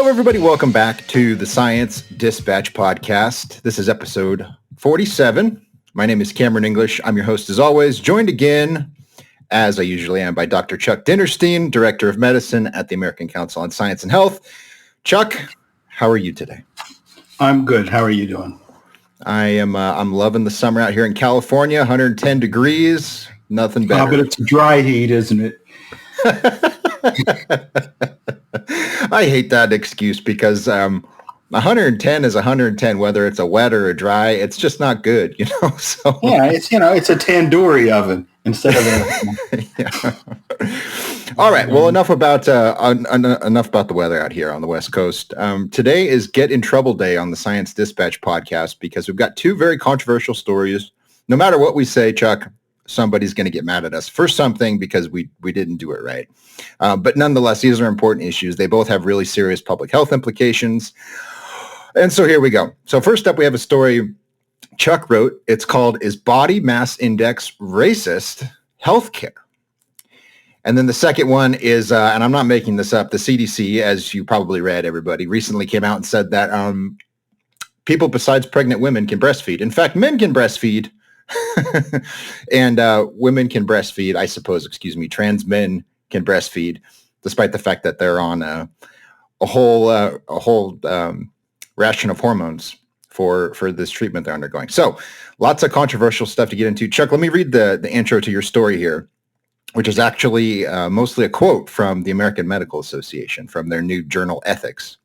Hello, everybody. Welcome back to the Science Dispatch Podcast. This is episode 47. My name is Cameron English. I'm your host as always, joined again, as I usually am, by Dr. Chuck Dinnerstein, Director of Medicine at the American Council on Science and Health. Chuck, how are you today? I'm good. How are you doing? I'm loving the summer out here in California, 110 degrees, nothing better. But it's dry heat, isn't it? I hate that excuse because 110 is 110, whether it's a wet or a dry. It's just not good, So yeah, it's a tandoori oven instead of a. Yeah. All right. Well, enough about the weather out here on the West Coast. Today is Get in Trouble Day on the Science Dispatch podcast because we've got two very controversial stories. No matter what we say, Chuck, somebody's going to get mad at us for something because we didn't do it right. But nonetheless, these are important issues. They both have really serious public health implications. And so here we go. So first up, we have a story Chuck wrote. It's called, "Is Body Mass Index Racist? Healthcare?" And then the second one is, and I'm not making this up, the CDC, as you probably read, everybody, recently came out and said that people besides pregnant women can breastfeed. In fact, men can breastfeed. And women can breastfeed, I suppose, trans men can breastfeed, despite the fact that they're on a whole ration of hormones for this treatment they're undergoing. So lots of controversial stuff to get into. Chuck, let me read the intro to your story here, which is actually mostly a quote from the American Medical Association from their new Journal of Ethics.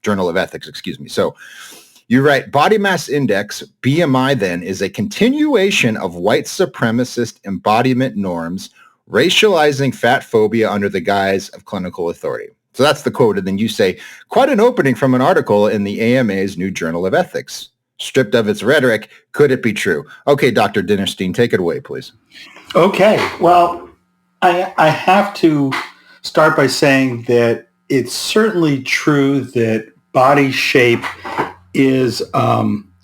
So you write, "Body mass index, BMI, then, is a continuation of white supremacist embodiment norms, racializing fat phobia under the guise of clinical authority." So that's the quote. And then you say, "Quite an opening from an article in the AMA's new Journal of Ethics. Stripped of its rhetoric, could it be true?" Okay, Dr. Dinnerstein, take it away, please. Okay. Well, I have to start by saying that it's certainly true that body shape is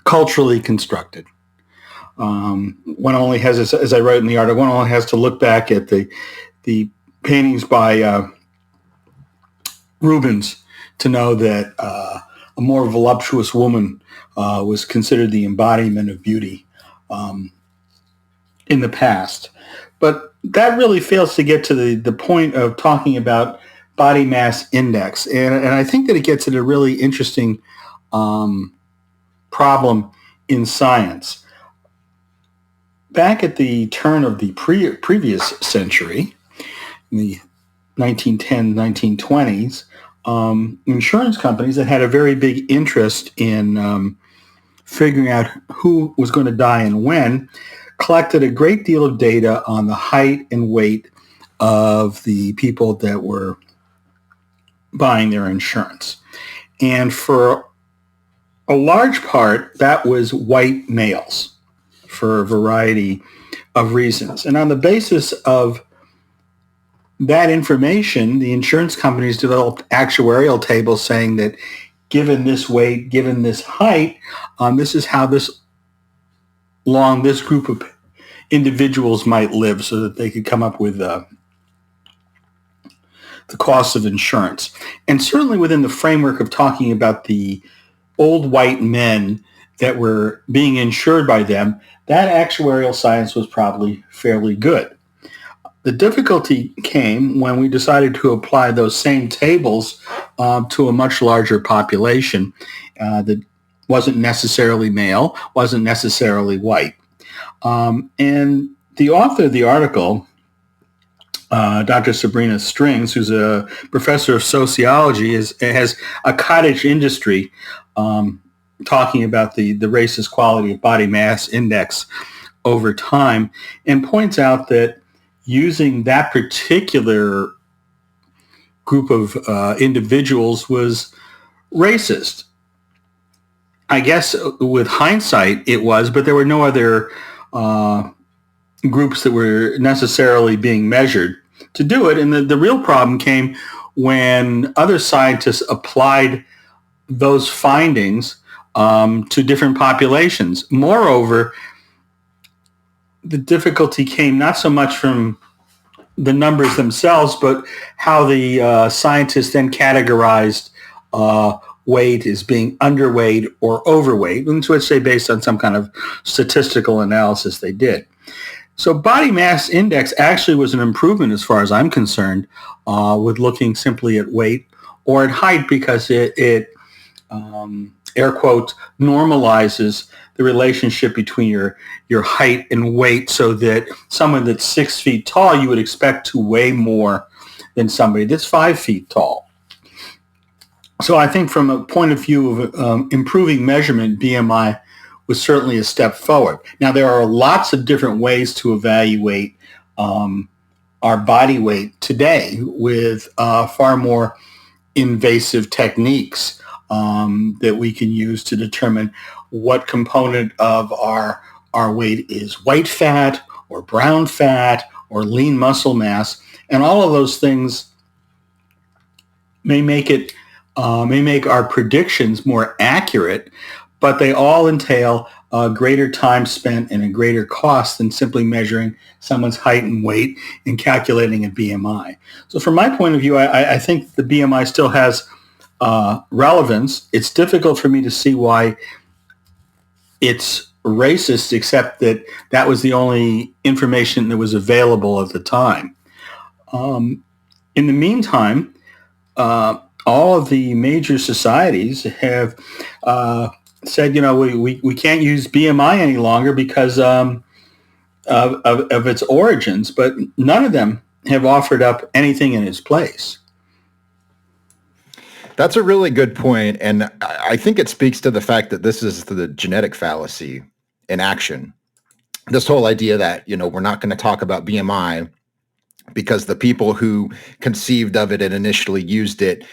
culturally constructed. One only has, as I wrote in the article, one only has to look back at the paintings by Rubens to know that a more voluptuous woman was considered the embodiment of beauty in the past. But that really fails to get to the point of talking about body mass index. And I think that it gets at a really interesting problem in science. Back at the turn of the previous century, in the 1910s, 1920s, insurance companies that had a very big interest in figuring out who was going to die and when collected a great deal of data on the height and weight of the people that were buying their insurance. And for a large part, that was white males for a variety of reasons. And on the basis of that information, the insurance companies developed actuarial tables saying that given this weight, given this height, this is how this group of individuals might live so that they could come up with the cost of insurance. And certainly within the framework of talking about the old white men that were being insured by them, that actuarial science was probably fairly good. The difficulty came when we decided to apply those same tables to a much larger population that wasn't necessarily male, wasn't necessarily white. And the author of the article, Dr. Sabrina Strings, who's a professor of sociology, has a cottage industry talking about the racist quality of body mass index over time, and points out that using that particular group of individuals was racist. I guess with hindsight it was, but there were no other groups that were necessarily being measured to do it. And the real problem came when other scientists applied those findings to different populations. Moreover, the difficulty came not so much from the numbers themselves, but how the scientists then categorized weight is being underweight or overweight, and which they based on some kind of statistical analysis they did. So body mass index actually was an improvement as far as I'm concerned with looking simply at weight or at height, because it air quotes, normalizes the relationship between your height and weight, so that someone that's 6 feet tall, you would expect to weigh more than somebody that's 5 feet tall. So I think from a point of view of improving measurement, BMI was certainly a step forward. Now, there are lots of different ways to evaluate our body weight today with far more invasive techniques that we can use to determine what component of our weight is white fat or brown fat or lean muscle mass. And all of those things may make our predictions more accurate, but they all entail a greater time spent and a greater cost than simply measuring someone's height and weight and calculating a BMI. So from my point of view, I think the BMI still has relevance. It's difficult for me to see why it's racist, except that was the only information that was available at the time. In the meantime, all of the major societies have said, we can't use BMI any longer because of its origins, but none of them have offered up anything in its place. That's a really good point, and I think it speaks to the fact that this is the genetic fallacy in action. This whole idea that, we're not going to talk about BMI because the people who conceived of it and initially used it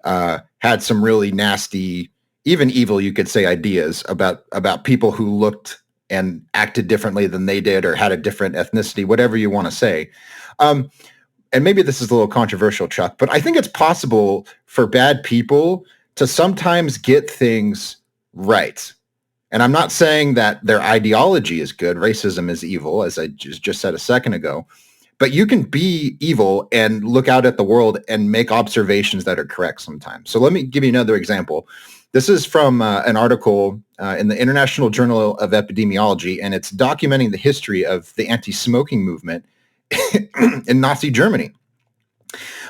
had some really nasty, even evil, you could say, ideas about people who looked and acted differently than they did or had a different ethnicity, whatever you want to say. And maybe this is a little controversial, Chuck, but I think it's possible for bad people to sometimes get things right. And I'm not saying that their ideology is good. Racism is evil, as I just said a second ago. But you can be evil and look out at the world and make observations that are correct sometimes. So let me give you another example. This is from an article in the International Journal of Epidemiology, and it's documenting the history of the anti-smoking movement in Nazi Germany.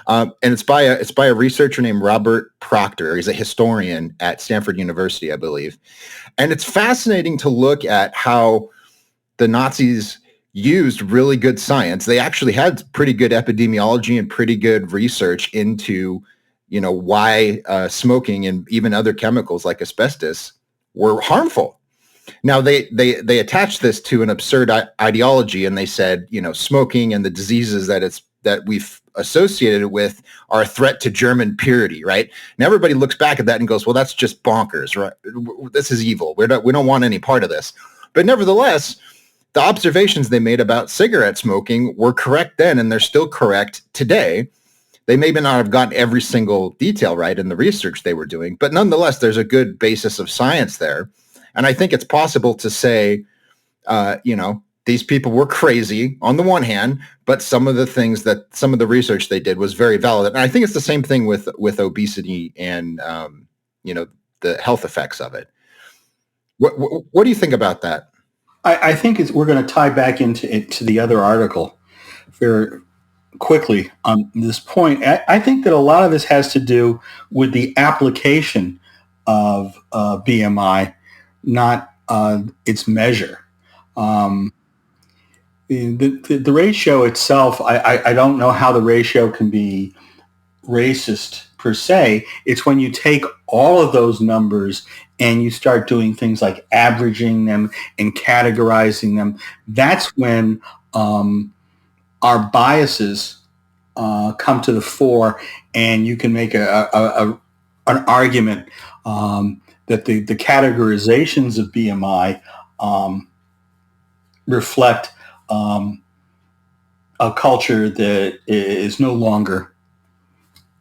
And it's by a researcher named Robert Proctor. He's a historian at Stanford University, I believe. And it's fascinating to look at how the Nazis used really good science. They actually had pretty good epidemiology and pretty good research into, why smoking and even other chemicals like asbestos were harmful. Now, they attached this to an absurd ideology, and they said, smoking and the diseases that we've associated it with are a threat to German purity, right? And everybody looks back at that and goes, well, that's just bonkers, right? This is evil. We don't want any part of this. But nevertheless, the observations they made about cigarette smoking were correct then, and they're still correct today. They may not have gotten every single detail right in the research they were doing, but nonetheless, there's a good basis of science there. And I think it's possible to say, these people were crazy on the one hand, but some of the research they did was very valid. And I think it's the same thing with obesity and, the health effects of it. What do you think about that? I think we're going to tie back into the other article very quickly on this point. I think that a lot of this has to do with the application of BMI, not its measure. The ratio itself, I don't know how the ratio can be racist per se. It's when you take all of those numbers and you start doing things like averaging them and categorizing them. That's when our biases come to the fore, and you can make an argument that the categorizations of BMI reflect a culture that is no longer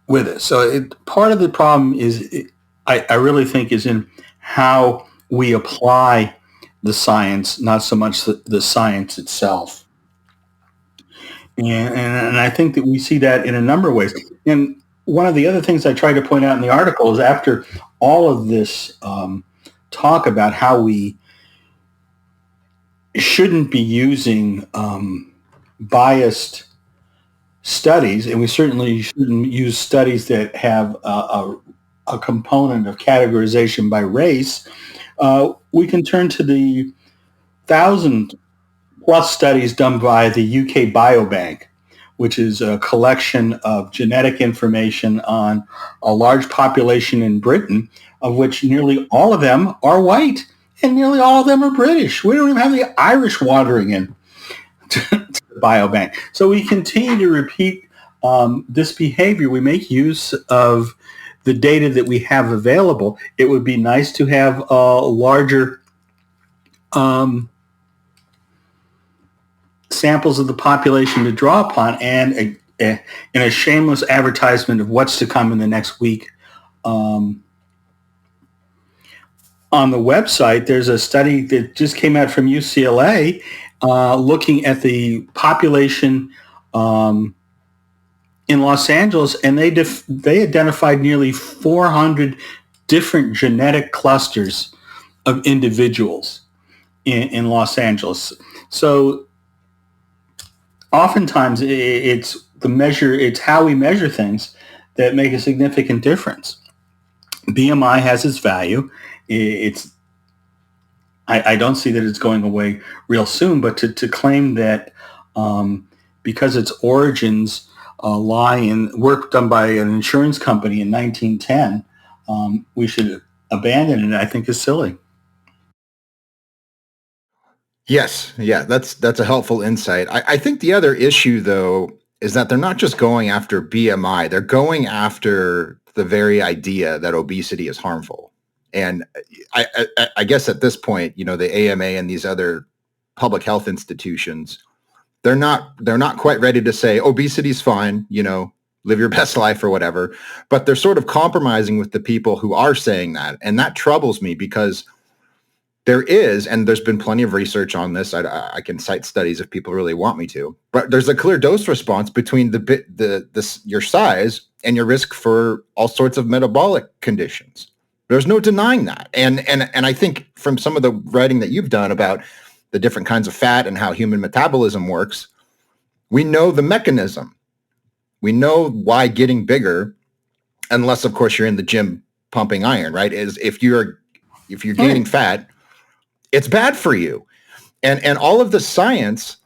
with us. So part of the problem is, I really think, is in how we apply the science, not so much the science itself. And I think that we see that in a number of ways. And one of the other things I tried to point out in the article is, after all of this talk about how we shouldn't be using biased studies, and we certainly shouldn't use studies that have a component of categorization by race, we can turn to the 1,000+ studies done by the UK Biobank, which is a collection of genetic information on a large population in Britain, of which nearly all of them are white and nearly all of them are British. We don't even have the Irish wandering in to the biobank. So we continue to repeat this behavior. We make use of the data that we have available. It would be nice to have a larger samples of the population to draw upon, and in a shameless advertisement of what's to come in the next week. On the website, there's a study that just came out from UCLA looking at the population in Los Angeles, and they identified nearly 400 different genetic clusters of individuals in Los Angeles. So oftentimes it's how we measure things that make a significant difference. BMI has its value. I don't see that it's going away real soon, but to claim that because its origins lie in work done by an insurance company in 1910, we should abandon it, I think is silly. Yes. Yeah, that's a helpful insight. I think the other issue, though, is that they're not just going after BMI. They're going after the very idea that obesity is harmful. And I guess at this point, the AMA and these other public health institutions, they're not quite ready to say obesity is fine, live your best life or whatever. But they're sort of compromising with the people who are saying that. And that troubles me because there's been plenty of research on this. I can cite studies if people really want me to, but there's a clear dose response between your size and your risk for all sorts of metabolic conditions. There's no denying that. And I think from some of the writing that you've done about the different kinds of fat and how human metabolism works, we know the mechanism. We know why getting bigger, unless of course you're in the gym pumping iron, right? Is if you're gaining fat, it's bad for you. And all of the science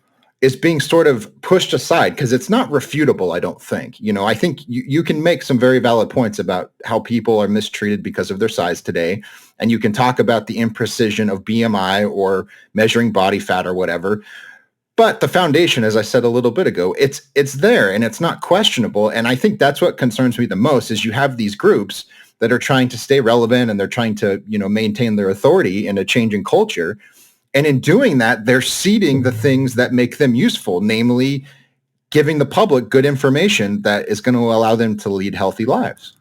is being sort of pushed aside because it's not refutable, I don't think. I think you can make some very valid points about how people are mistreated because of their size today. And you can talk about the imprecision of BMI or measuring body fat or whatever. But the foundation, as I said a little bit ago, it's there and it's not questionable. And I think that's what concerns me the most is you have these groups that are trying to stay relevant and they're trying to, maintain their authority in a changing culture. And in doing that, they're seeding the things that make them useful, namely giving the public good information that is going to allow them to lead healthy lives.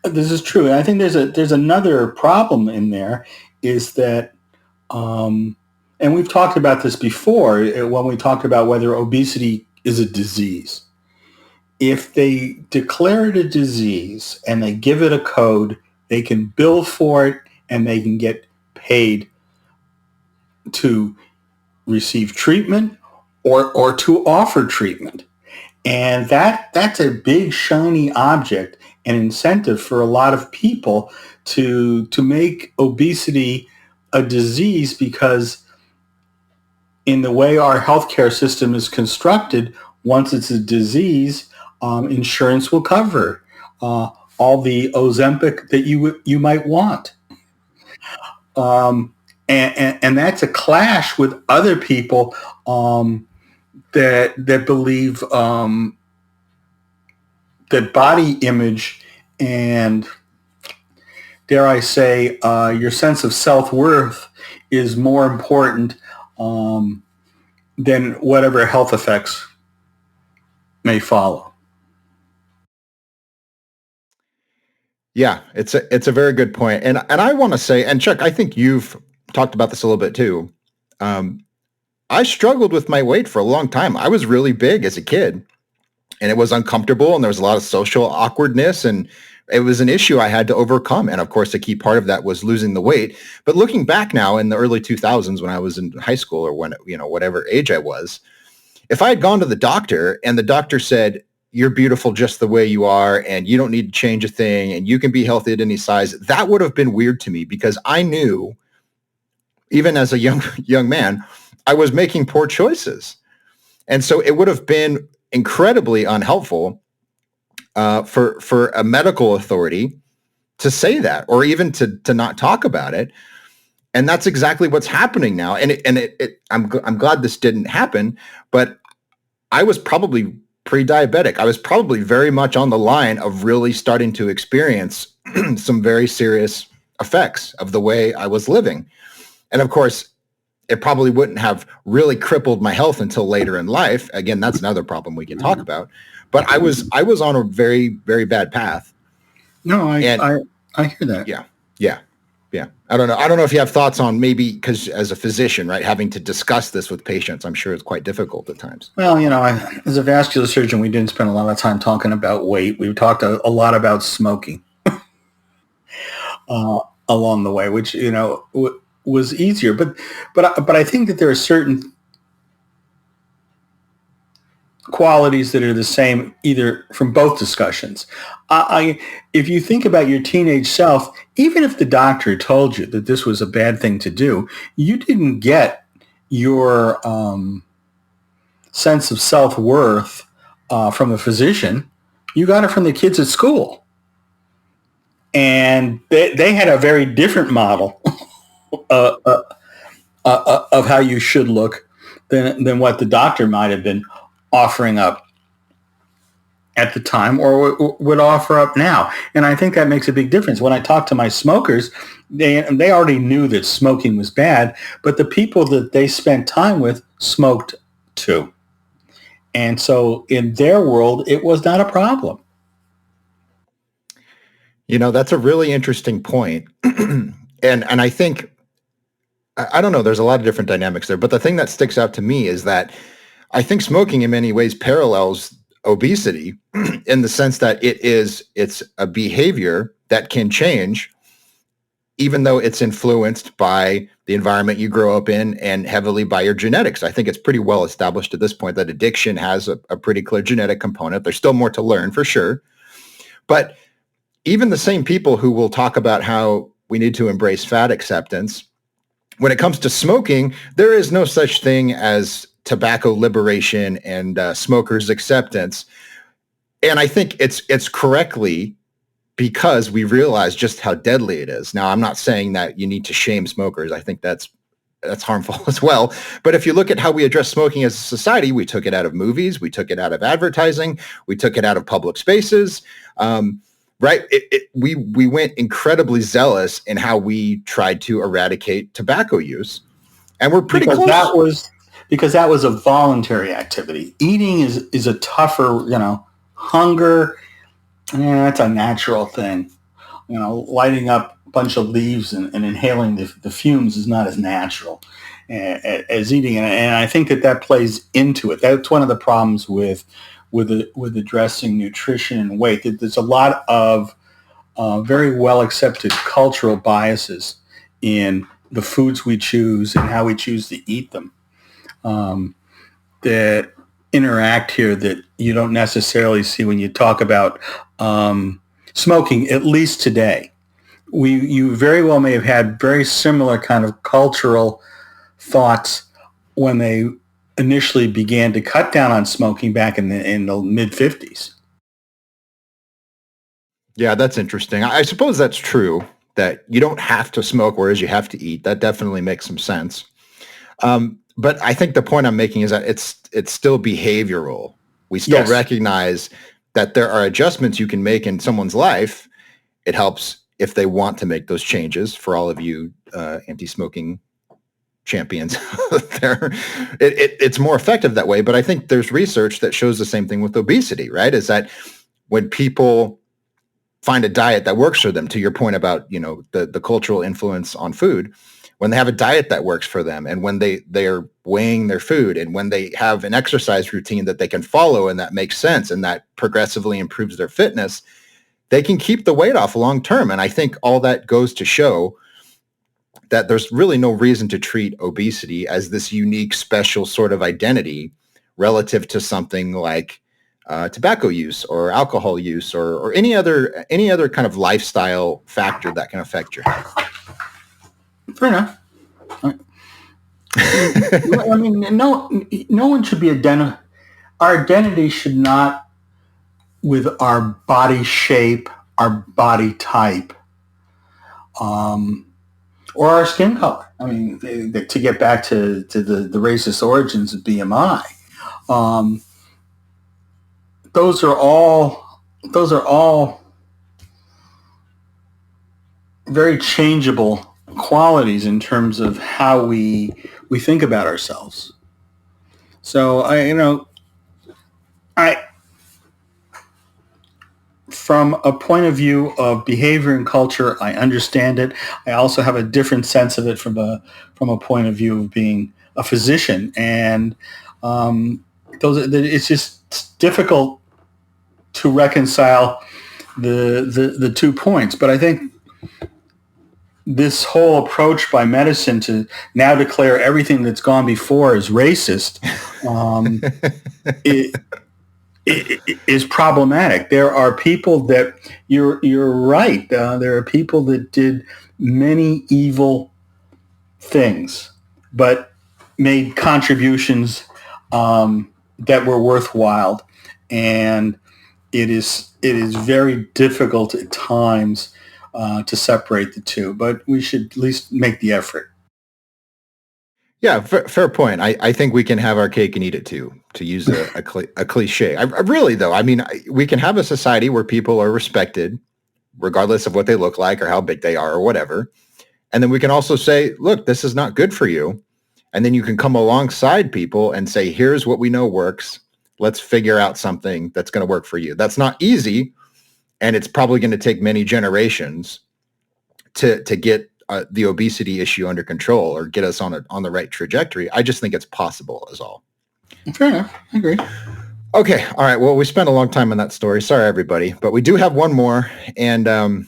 This is true. And I think there's another problem in there is that, and we've talked about this before when we talked about whether obesity is a disease. If they declare it a disease and they give it a code, they can bill for it and they can get paid to receive treatment or to offer treatment. And that's a big shiny object and incentive for a lot of people to make obesity a disease, because in the way our healthcare system is constructed, once it's a disease, insurance will cover all the Ozempic that you might want. And that's a clash with other people that believe that body image and, dare I say, your sense of self-worth is more important than whatever health effects may follow. Yeah, it's a very good point. And I want to say, and Chuck, I think you've talked about this a little bit too. I struggled with my weight for a long time. I was really big as a kid and it was uncomfortable and there was a lot of social awkwardness. And it was an issue I had to overcome. And of course, a key part of that was losing the weight. But looking back now in the early 2000s when I was in high school or when, whatever age I was, if I had gone to the doctor and the doctor said, you're beautiful just the way you are and you don't need to change a thing and you can be healthy at any size, that would have been weird to me because I knew, even as a young man, I was making poor choices. And so it would have been incredibly unhelpful for a medical authority to say that, or even to not talk about it. And that's exactly what's happening now. I'm glad this didn't happen, but I was probably pre-diabetic. I was probably very much on the line of really starting to experience some very serious effects of the way I was living. And of course, it probably wouldn't have really crippled my health until later in life. Again, that's another problem we can talk about. But I was on a very, very bad path. No, I hear that. Yeah. I don't know if you have thoughts on, maybe because as a physician, right, having to discuss this with patients, I'm sure it's quite difficult at times. Well, as a vascular surgeon, we didn't spend a lot of time talking about weight. We talked a lot about smoking along the way, which was easier. But I think that there are certain qualities that are the same either from both discussions. If you think about your teenage self, even if the doctor told you that this was a bad thing to do, you didn't get your sense of self-worth from the physician. You got it from the kids at school. And they had a very different model of how you should look than what the doctor might have been offering up at the time or would offer up now. And I think that makes a big difference. When I talk to my smokers, they already knew that smoking was bad, but the people that they spent time with smoked too. And so in their world, it was not a problem. That's a really interesting point. And I think, I don't know, there's a lot of different dynamics there, but the thing that sticks out to me is that I think smoking in many ways parallels obesity in the sense that it's a behavior that can change even though it's influenced by the environment you grow up in and heavily by your genetics. I think it's pretty well established at this point that addiction has a pretty clear genetic component. There's still more to learn for sure. But even the same people who will talk about how we need to embrace fat acceptance, when it comes to smoking, there is no such thing as tobacco liberation and smokers acceptance. And I think it's correctly because we realize just how deadly it is. Now, I'm not saying that you need to shame smokers. I think that's harmful as well. But if you look at how we address smoking as a society, we took it out of movies, we took it out of advertising, we took it out of public spaces. Right? We went incredibly zealous in how we tried to eradicate tobacco use. And we're pretty close. Because that was a voluntary activity. Eating is a tougher, hunger. That's a natural thing. Lighting up a bunch of leaves and inhaling the fumes is not as natural as eating. And I think that plays into it. That's one of the problems with addressing nutrition and weight. There's a lot of very well accepted cultural biases in the foods we choose and how we choose to eat them. That interact here that you don't necessarily see when you talk about smoking, at least today. You very well may have had very similar kind of cultural thoughts when they initially began to cut down on smoking back in the mid-50s. Yeah, that's interesting. I suppose that's true, that you don't have to smoke, whereas you have to eat. That definitely makes some sense. But I think the point I'm making is that it's still behavioral. We still recognize that there are adjustments you can make in someone's life. It helps if they want to make those changes. For all of you anti-smoking champions there, it's more effective that way. But I think there's research that shows the same thing with obesity, right? Is that when people find a diet that works for them, to your point about, the cultural influence on food, when they have a diet that works for them and when they are weighing their food and when they have an exercise routine that they can follow and that makes sense and that progressively improves their fitness, they can keep the weight off long term. And I think all that goes to show that there's really no reason to treat obesity as this unique, special sort of identity relative to something like tobacco use or alcohol use or any other kind of lifestyle factor that can affect your health. Fair enough. I mean, no one should be our identity should not with our body shape, our body type, or our skin color. I mean, to get back to the racist origins of BMI, those are all very changeable qualities in terms of how we think about ourselves. So I from a point of view of behavior and culture, I understand it. I also have a different sense of it from a point of view of being a physician, and it's just difficult to reconcile the 2 points. But I think this whole approach by medicine to now declare everything that's gone before as racist it is problematic. There are people that you're right. There are people that did many evil things, but made contributions that were worthwhile, and it is very difficult at times to separate the two. But we should at least make the effort. Yeah, fair point. I think we can have our cake and eat it too, to use a cliche. I really, though, I mean, we can have a society where people are respected, regardless of what they look like or how big they are or whatever. And then we can also say, look, this is not good for you. And then you can come alongside people and say, here's what we know works. Let's figure out something that's going to work for you. That's not easy. And it's probably going to take many generations to get the obesity issue under control or get us on the right trajectory. I just think it's possible is all. Fair enough. I agree. Okay. All right. Well, we spent a long time on that story. Sorry, everybody, but we do have one more. And I'm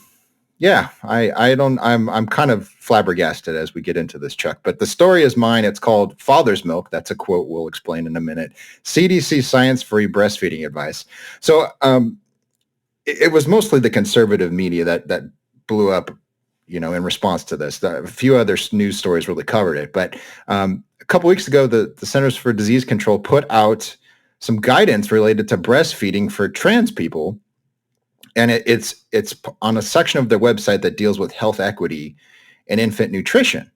kind of flabbergasted as we get into this, Chuck, but the story is mine. It's called Father's Milk. That's a quote we'll explain in a minute. CDC science-free breastfeeding advice. So it was mostly the conservative media that blew up, in response to this. A few other news stories really covered it. But a couple weeks ago, the Centers for Disease Control put out some guidance related to breastfeeding for trans people. And it's on a section of their website that deals with health equity and infant nutrition.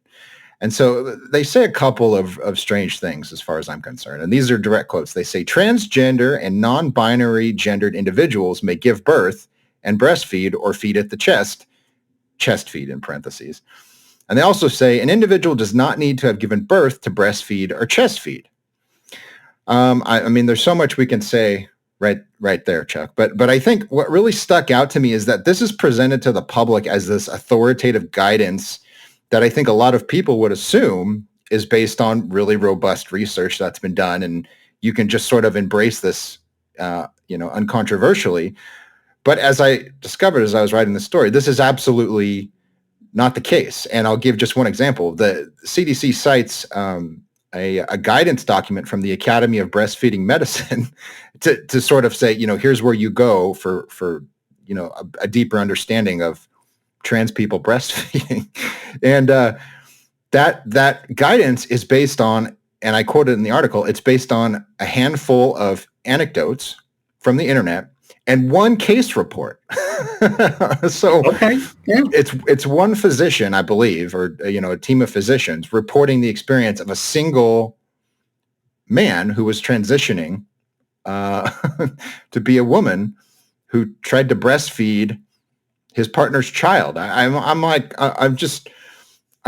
And so they say a couple of strange things as far as I'm concerned. And these are direct quotes. They say transgender and non-binary gendered individuals may give birth and breastfeed or feed at the chest feed in parentheses. And they also say an individual does not need to have given birth to breastfeed or chest feed. I mean, there's so much we can say right there, Chuck. But I think what really stuck out to me is that this is presented to the public as this authoritative guidance that I think a lot of people would assume is based on really robust research that's been done. And you can just sort of embrace this, uncontroversially. But as I discovered as I was writing the story, this is absolutely not the case. And I'll give just one example. The CDC cites a guidance document from the Academy of Breastfeeding Medicine to sort of say, here's where you go for a deeper understanding of trans people breastfeeding. And that guidance is based on, and I quoted in the article, it's based on a handful of anecdotes from the internet and one case report. So okay. Yeah. It's one physician, I believe, or a team of physicians reporting the experience of a single man who was transitioning to be a woman who tried to breastfeed his partner's child. I'm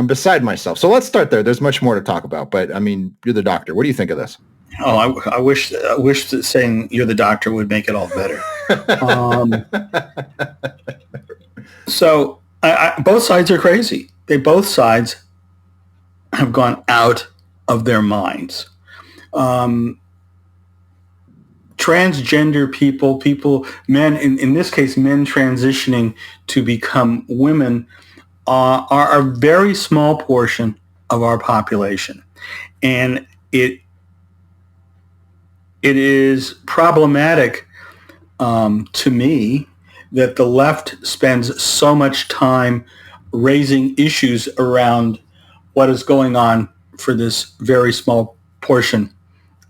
beside myself. So let's start there. There's much more to talk about, but I mean, you're the doctor. What do you think of this? Oh, I wish that saying you're the doctor would make it all better. So both sides are crazy. Both sides have gone out of their minds. transgender people, men, in this case, men transitioning to become women are a very small portion of our population. And it is problematic to me that the left spends so much time raising issues around what is going on for this very small portion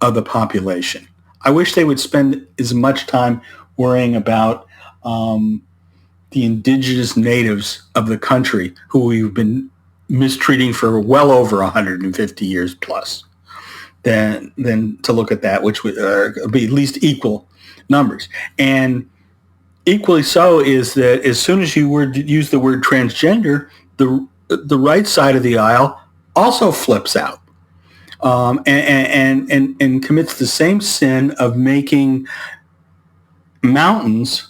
of the population. I wish they would spend as much time worrying about the indigenous natives of the country who we've been mistreating for well over 150 years plus than to look at that, which would be at least equal numbers. And equally so is that as soon as you use the word transgender, the right side of the aisle also flips out and commits the same sin of making mountains,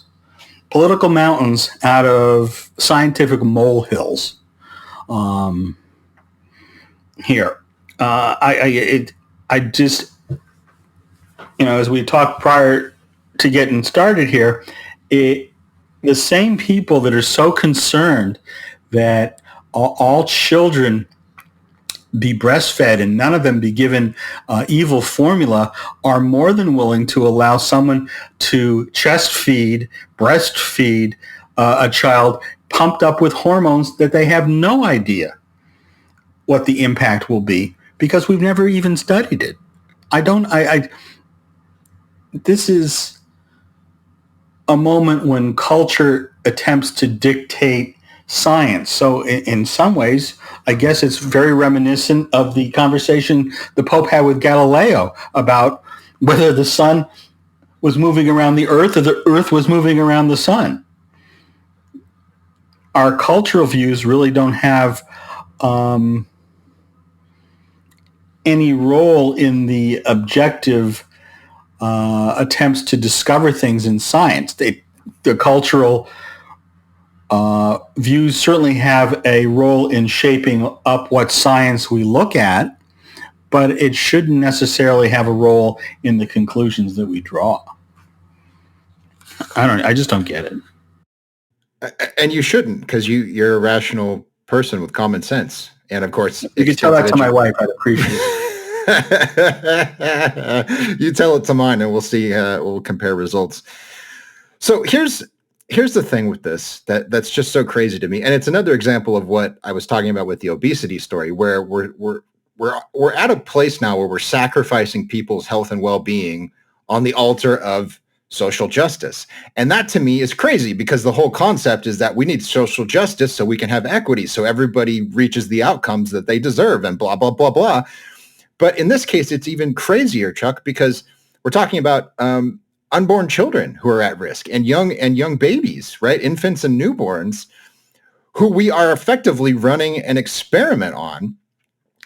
political mountains, out of scientific molehills. Here, I just, as we talked prior to getting started here, the same people that are so concerned that all children be breastfed and none of them be given evil formula are more than willing to allow someone to breastfeed a child pumped up with hormones that they have no idea what the impact will be because we've never even studied it. This is a moment when culture attempts to dictate science. So in some ways, I guess it's very reminiscent of the conversation the Pope had with Galileo about whether the sun was moving around the earth or the earth was moving around the sun. Our cultural views really don't have any role in the objective attempts to discover things in science. The cultural views certainly have a role in shaping up what science we look at, but it shouldn't necessarily have a role in the conclusions that we draw. I just don't get it. And you shouldn't, because you're a rational person with common sense. And of course, you could tell that to my wife. I'd appreciate it. You tell it to mine and we'll see, we'll compare results. So here's the thing with this that's just so crazy to me. And it's another example of what I was talking about with the obesity story, where we're at a place now where we're sacrificing people's health and well-being on the altar of social justice. And that to me is crazy, because the whole concept is that we need social justice so we can have equity, so everybody reaches the outcomes that they deserve and blah, blah, blah, blah. But in this case, it's even crazier, Chuck, because we're talking about unborn children who are at risk and young babies, right? Infants and newborns who we are effectively running an experiment on.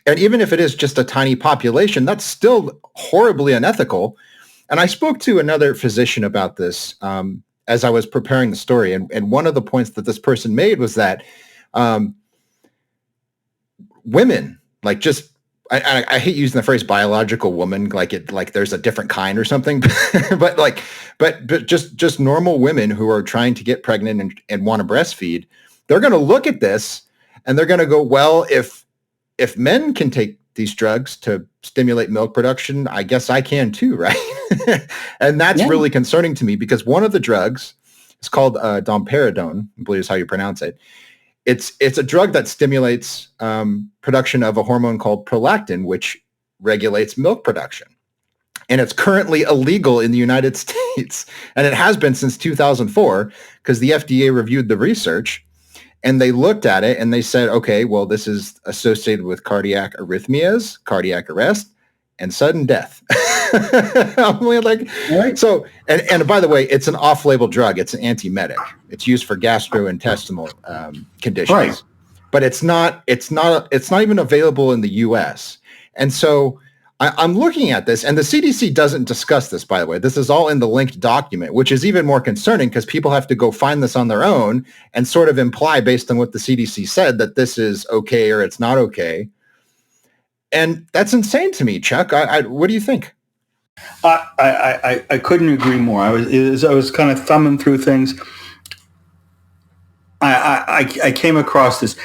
And even if it is just a tiny population, that's still horribly unethical. And I spoke to another physician about this as I was preparing the story. And one of the points that this person made was that women, like just, I hate using the phrase biological woman, like there's a different kind or something, but just normal women who are trying to get pregnant and want to breastfeed, they're going to look at this and they're going to go, well, if men can take these drugs to stimulate milk production, I guess I can too, right? And that's really concerning to me, because one of the drugs is called domperidone, I believe is how you pronounce it. It's a drug that stimulates production of a hormone called prolactin, which regulates milk production. And it's currently illegal in the United States. And it has been since 2004, because the FDA reviewed the research and they looked at it and they said, okay, well, this is associated with cardiac arrhythmias, cardiac arrest, and sudden death. I'm like, right. So, and by the way, it's an off-label drug. It's an antiemetic. It's used for gastrointestinal conditions, right. But it's not even available in the U.S. And so I'm looking at this, and the CDC doesn't discuss this, by the way. This is all in the linked document, which is even more concerning, because people have to go find this on their own and sort of imply, based on what the CDC said, that this is okay or it's not okay. And that's insane to me, Chuck. What do you think? I couldn't agree more. I was kind of thumbing through things. I came across this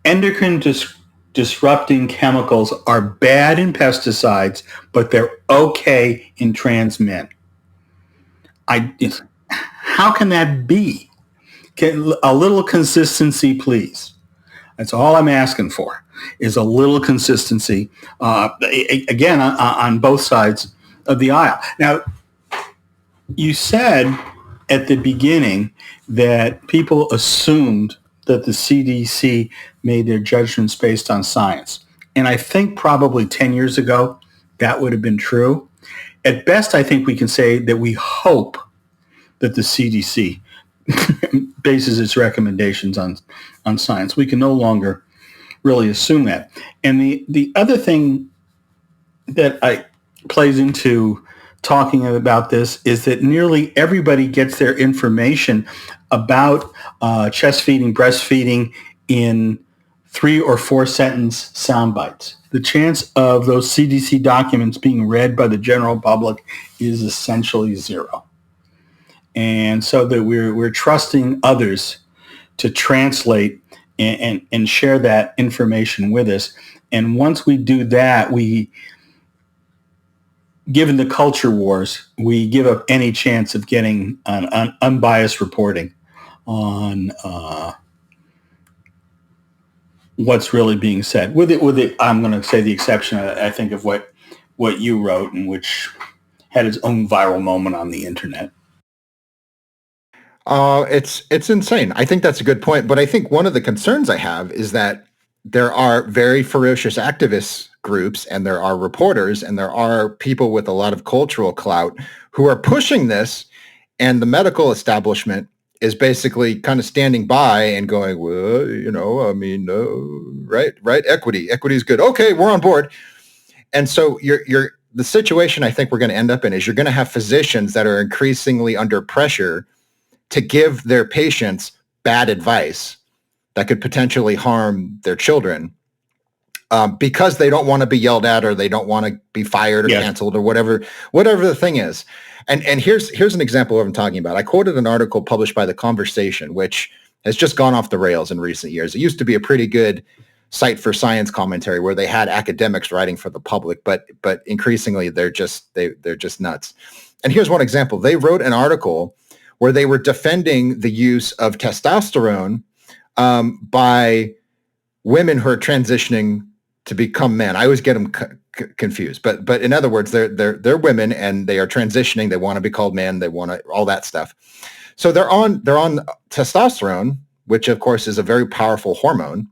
endocrine disrupting chemicals are bad in pesticides, but they're okay in trans men. How can that be? A little consistency, please. That's all I'm asking for, is a little consistency, again, on both sides of the aisle. Now, you said at the beginning that people assumed that the CDC made their judgments based on science. And I think probably 10 years ago, that would have been true. At best, I think we can say that we hope that the CDC bases its recommendations on science. We can no longer really assume that. And the other thing that plays into talking about this is that nearly everybody gets their information about chest feeding, breastfeeding in 3 or 4 sentence sound bites. The chance of those CDC documents being read by the general public is essentially zero. And so that we're trusting others to translate and share that information with us. And once we do that, given the culture wars, we give up any chance of getting an unbiased reporting on what's really being said. With it, I'm going to say the exception, I think, of what you wrote, and which had its own viral moment on the internet. It's insane. I think that's a good point. But I think one of the concerns I have is that there are very ferocious activist groups, and there are reporters, and there are people with a lot of cultural clout who are pushing this, and the medical establishment is basically kind of standing by and going, well, right, equity is good. Okay, we're on board. And so the situation I think we're going to end up in is you're going to have physicians that are increasingly under pressure to give their patients bad advice that could potentially harm their children, because they don't want to be yelled at, or they don't want to be fired or canceled, or whatever the thing is. And here's an example of what I'm talking about. I quoted an article published by The Conversation, which has just gone off the rails in recent years. It used to be a pretty good site for science commentary where they had academics writing for the public, but increasingly they're just nuts. And here's one example. They wrote an article where they were defending the use of testosterone by women who are transitioning to become men. I always get them confused, but in other words, they're women and they are transitioning. They want to be called men. They want to, all that stuff. So they're on testosterone, which of course is a very powerful hormone.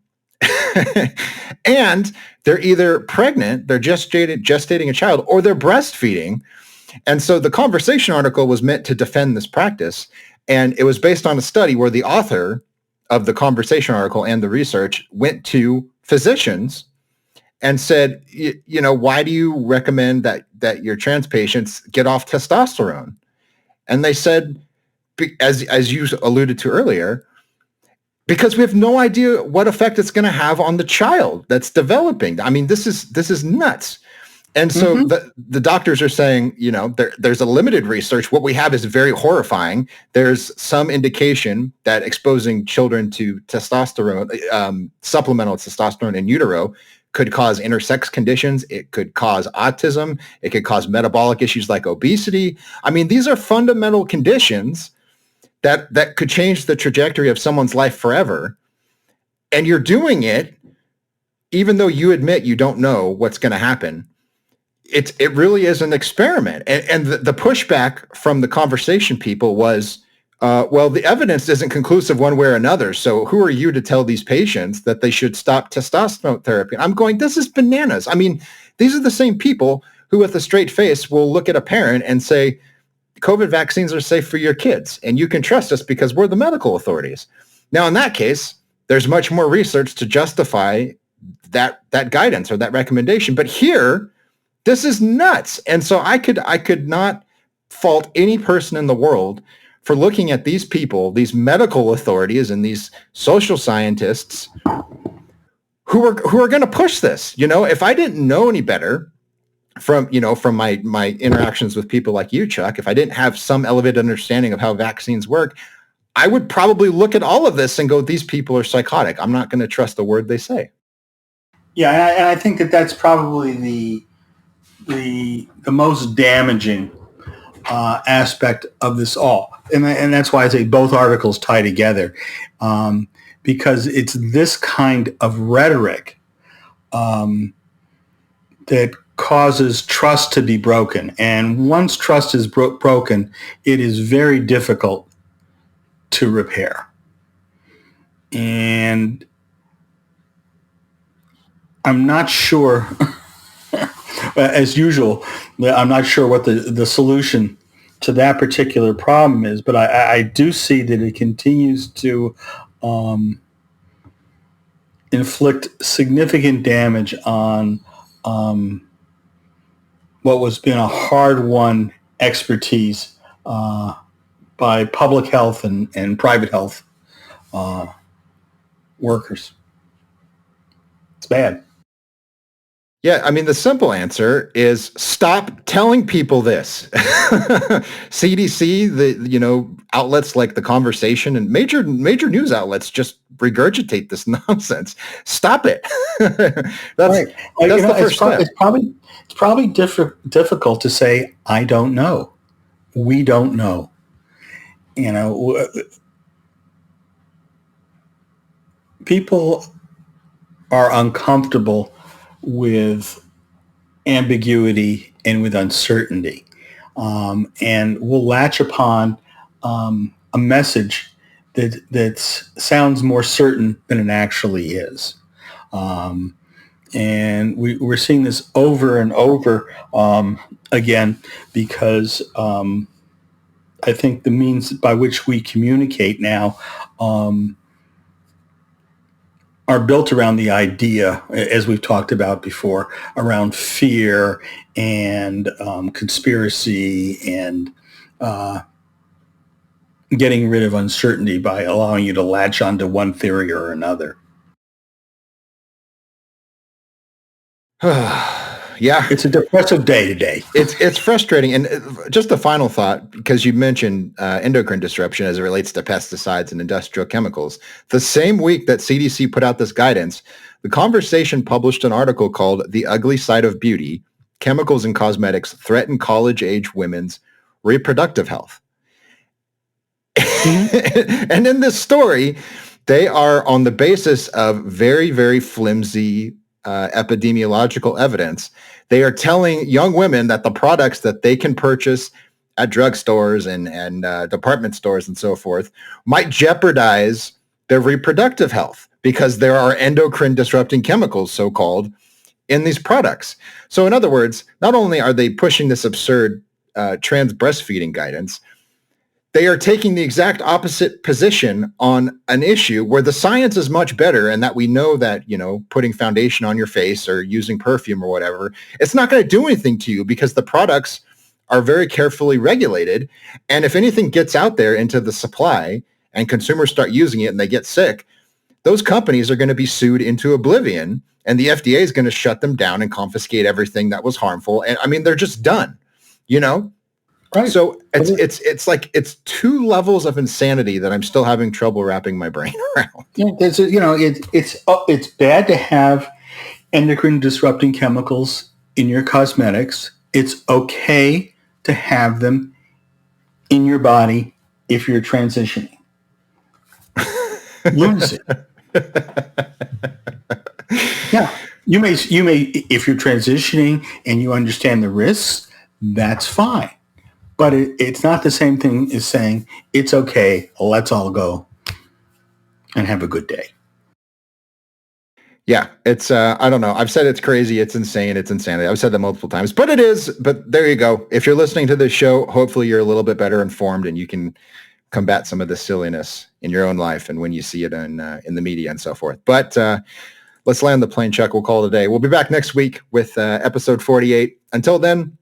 And they're either pregnant, they're gestating a child, or they're breastfeeding. And so the Conversation article was meant to defend this practice. And it was based on a study where the author of the Conversation article and the research went to physicians and said, why do you recommend that your trans patients get off testosterone? And they said, as you alluded to earlier, because we have no idea what effect it's going to have on the child that's developing. I mean, this is nuts. And so the doctors are saying, there's a limited research. What we have is very horrifying. There's some indication that exposing children to testosterone, supplemental testosterone in utero, could cause intersex conditions. It could cause autism. It could cause metabolic issues like obesity. I mean, these are fundamental conditions that could change the trajectory of someone's life forever. And you're doing it even though you admit you don't know what's going to happen. It really is an experiment. And the pushback from the Conversation people was, well, the evidence isn't conclusive one way or another. So who are you to tell these patients that they should stop testosterone therapy? I'm going, this is bananas. I mean, these are the same people who with a straight face will look at a parent and say, COVID vaccines are safe for your kids, and you can trust us because we're the medical authorities. Now, in that case, there's much more research to justify that guidance or that recommendation. But here, this is nuts. And so I could not fault any person in the world for looking at these people, these medical authorities and these social scientists who are going to push this. If I didn't know any better, from my interactions with people like you, Chuck, if I didn't have some elevated understanding of how vaccines work, I would probably look at all of this and go, these people are psychotic. I'm not going to trust the word they say. Yeah, and I think that that's probably the most damaging aspect of this all, and that's why I say both articles tie together, because it's this kind of rhetoric that causes trust to be broken, and once trust is broken, it is very difficult to repair. And I'm not sure, as usual, I'm not sure what the solution to that particular problem is, but I do see that it continues to inflict significant damage on what was been a hard-won expertise by public health and private health workers. It's bad. Yeah, I mean, the simple answer is stop telling people this. CDC, outlets like The Conversation and major news outlets just regurgitate this nonsense. Stop it. That's right. the first step. It's probably difficult to say, I don't know. We don't know. People are uncomfortable with ambiguity and with uncertainty, and will latch upon a message that sounds more certain than it actually is. And we're seeing this over and over again because I think the means by which we communicate now are built around the idea, as we've talked about before, around fear and conspiracy and getting rid of uncertainty by allowing you to latch onto one theory or another. Yeah, it's a depressive day today. It's frustrating. And just a final thought, because you mentioned endocrine disruption as it relates to pesticides and industrial chemicals. The same week that CDC put out this guidance, The Conversation published an article called "The Ugly Side of Beauty: Chemicals in Cosmetics Threaten College-Age Women's Reproductive Health." Mm-hmm. And in this story, they are on the basis of very, very flimsy epidemiological evidence. They are telling young women that the products that they can purchase at drugstores and department stores and so forth might jeopardize their reproductive health because there are endocrine disrupting chemicals, so-called, in these products. So in other words, not only are they pushing this absurd trans breastfeeding guidance, they are taking the exact opposite position on an issue where the science is much better, and that we know that, putting foundation on your face or using perfume or whatever, it's not going to do anything to you because the products are very carefully regulated. And if anything gets out there into the supply and consumers start using it and they get sick, those companies are going to be sued into oblivion, and the FDA is going to shut them down and confiscate everything that was harmful. And I mean, they're just done, Right. So it's like it's two levels of insanity that I'm still having trouble wrapping my brain around. Yeah, it's bad to have endocrine disrupting chemicals in your cosmetics. It's okay to have them in your body if you're transitioning. Lunacy. Yeah, you may if you're transitioning and you understand the risks, that's fine. But it's not the same thing as saying, it's okay, let's all go and have a good day. Yeah, it's, I don't know. I've said it's crazy, it's insane, it's insanity. I've said that multiple times, but it is. But there you go. If you're listening to this show, hopefully you're a little bit better informed and you can combat some of the silliness in your own life and when you see it in the media and so forth. But let's land the plane, Chuck. We'll call it a day. We'll be back next week with episode 48. Until then,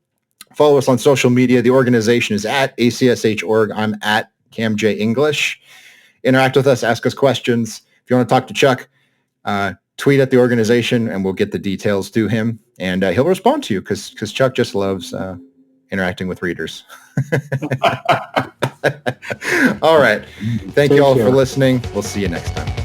follow us on social media. The organization is at ACSH.org. I'm at CamJ English. Interact with us. Ask us questions. If you want to talk to Chuck, tweet at the organization and we'll get the details to him, and he'll respond to you because Chuck just loves interacting with readers. All right. Thank you all for listening. We'll see you next time.